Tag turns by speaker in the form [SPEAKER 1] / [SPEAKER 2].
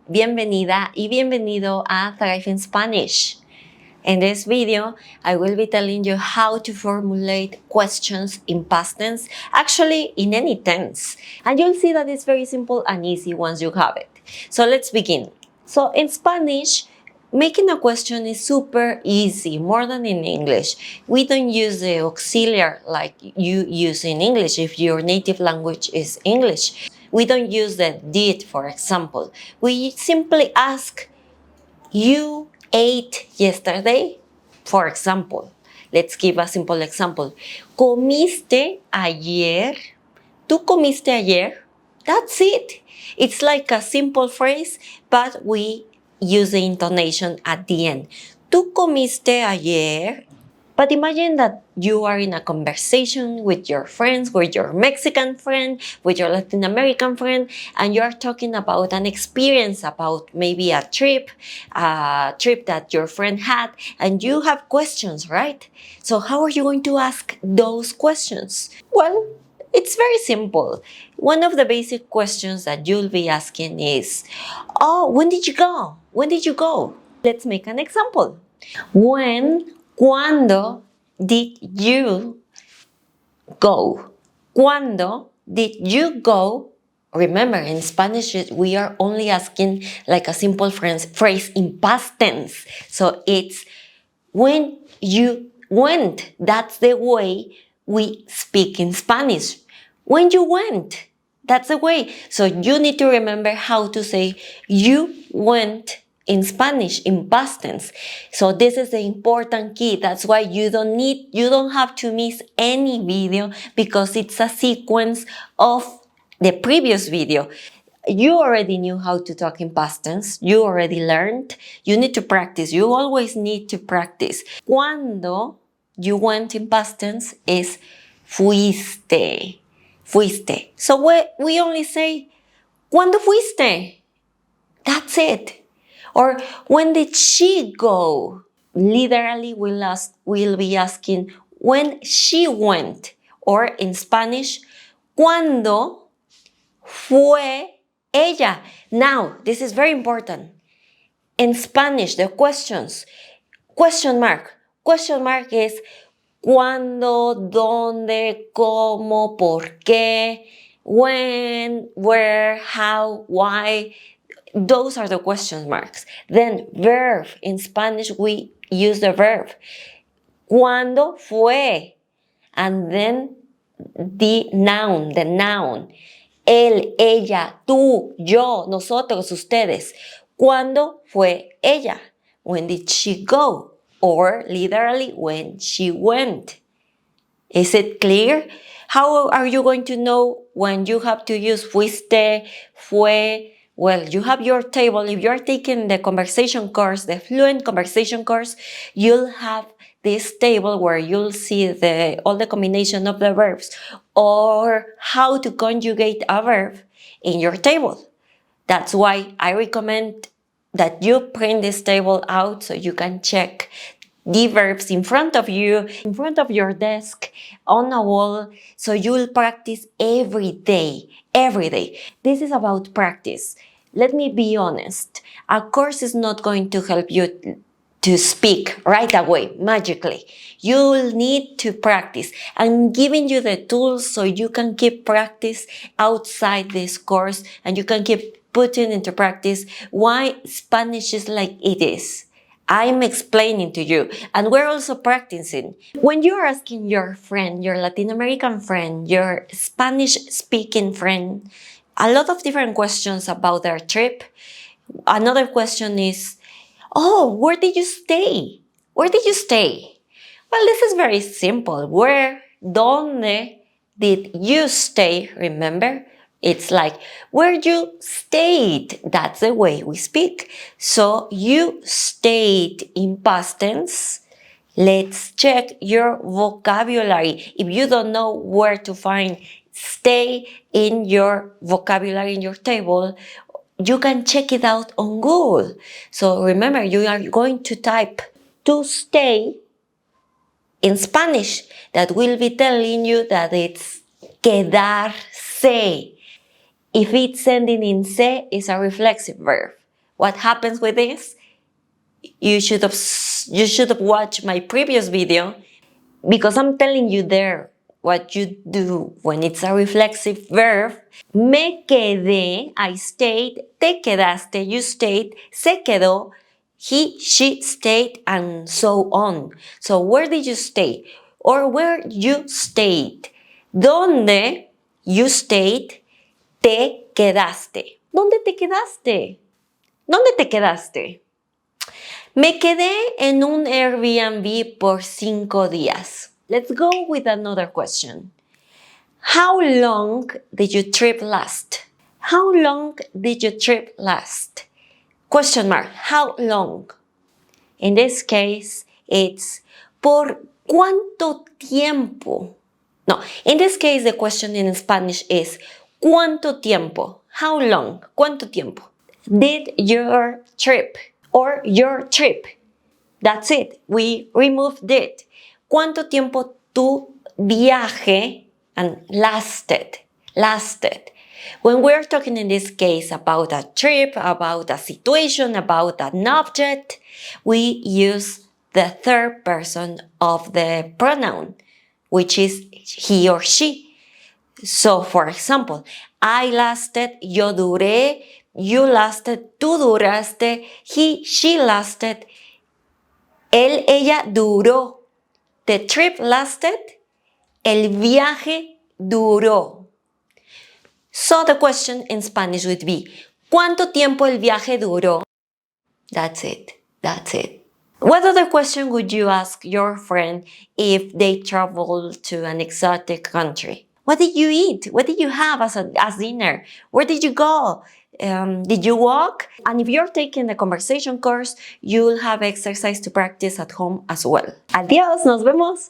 [SPEAKER 1] bienvenida y bienvenido a Thrive in Spanish. In this video, I will be telling you how to formulate questions in past tense, actually in any tense. And you'll see that it's very simple and easy once you have it. So let's begin. So in Spanish, making a question is super easy, more than in English. We don't use the auxiliary like you use in English if your native language is English. We don't use the did, for example. We simply ask, you ate yesterday? For example, let's give a simple example. ¿Comiste ayer? ¿Tú comiste ayer? That's it. It's like a simple phrase, but we use the intonation at the end. ¿Tú comiste ayer? But imagine that you are in a conversation with your friends, with your Mexican friend, with your Latin American friend, and you are talking about an experience, about maybe a trip that your friend had, and you have questions, right? So how are you going to ask those questions? Well, it's very simple. One of the basic questions that you'll be asking is, oh, when did you go? When did you go? Let's make an example. ¿Cuándo did you go? ¿Cuándo did you go? Remember, in Spanish, we are only asking like a simple phrase in past tense. So it's when you went. That's the way we speak in Spanish. When you went. That's the way. So you need to remember how to say you went in Spanish in past tense. So this is the important key. That's why you don't have to miss any video because it's a sequence of the previous video. You already knew how to talk in past tense. You already learned. You need to practice. You always need to practice. Cuando you went in past tense is fuiste. Fuiste. So we only say, ¿Cuándo fuiste? That's it. Or when did she go? Literally, we'll be asking when she went. Or in Spanish, ¿Cuándo fue ella? Now, this is very important. In Spanish, the questions, question mark is ¿cuándo, dónde, cómo, por qué, when, where, how, why? Those are the question marks. Then verb. In Spanish, we use the verb. ¿Cuándo fue? And then the noun. Él, ella, tú, yo, nosotros, ustedes. ¿Cuándo fue ella? When did she go? Or literally, when she went. Is it clear? How are you going to know when you have to use fuiste, fue? Well, you have your table. If you're taking the conversation course, the fluent conversation course, you'll have this table where you'll see all the combination of the verbs or how to conjugate a verb in your table. That's why I recommend that you print this table out so you can check the verbs in front of you, in front of your desk, on a wall, so you'll practice every day. This is about practice. Let me be honest. A course is not going to help you to speak right away, magically. You'll need to practice. I'm giving you the tools so you can keep practice outside this course and you can keep putting into practice why Spanish is like it is. I'm explaining to you, and we're also practicing. When you're asking your friend, your Latin American friend, your Spanish-speaking friend, a lot of different questions about their trip. Another question is, oh, where did you stay? Where did you stay? Well, this is very simple. Where, ¿dónde did you stay? Remember? It's like, where you stayed. That's the way we speak. So you stayed in past tense. Let's check your vocabulary. If you don't know where to find stay in your vocabulary in your table, you can check it out on Google. So remember, you are going to type to stay in Spanish. That will be telling you that it's quedarse. If it's ending in se, it's a reflexive verb. what happens with this? You should have watched my previous video, because I'm telling you there what you do when it's a reflexive verb. Me quedé, I stayed, te quedaste, you stayed, se quedó, he, she stayed, and so on. So where did you stay? Or where you stayed? ¿Dónde you stayed? Te quedaste. ¿Dónde te quedaste? ¿Dónde te quedaste? Me quedé en un Airbnb por 5 días. Let's go with another question. How long did your trip last? How long did your trip last? Question mark. How long? In this case, it's ¿por cuánto tiempo? No, in this case, the question in Spanish is ¿cuánto tiempo? How long? ¿Cuánto tiempo? Did your trip or your trip? That's it. We removed it. ¿Cuánto tiempo tu viaje and lasted? When we're talking in this case about a trip, about a situation, about an object, we use the third person of the pronoun, which is he or she. So, for example, I lasted, yo duré, you lasted, tú duraste, he, she lasted, él, ella duró. The trip lasted. El viaje duró. So the question in Spanish would be, ¿cuánto tiempo el viaje duró? That's it. What other question would you ask your friend if they travel to an exotic country? What did you eat? What did you have as dinner? Where did you go? Did you walk? And if you're taking the conversation course, you'll have exercise to practice at home as well. Adiós, nos vemos.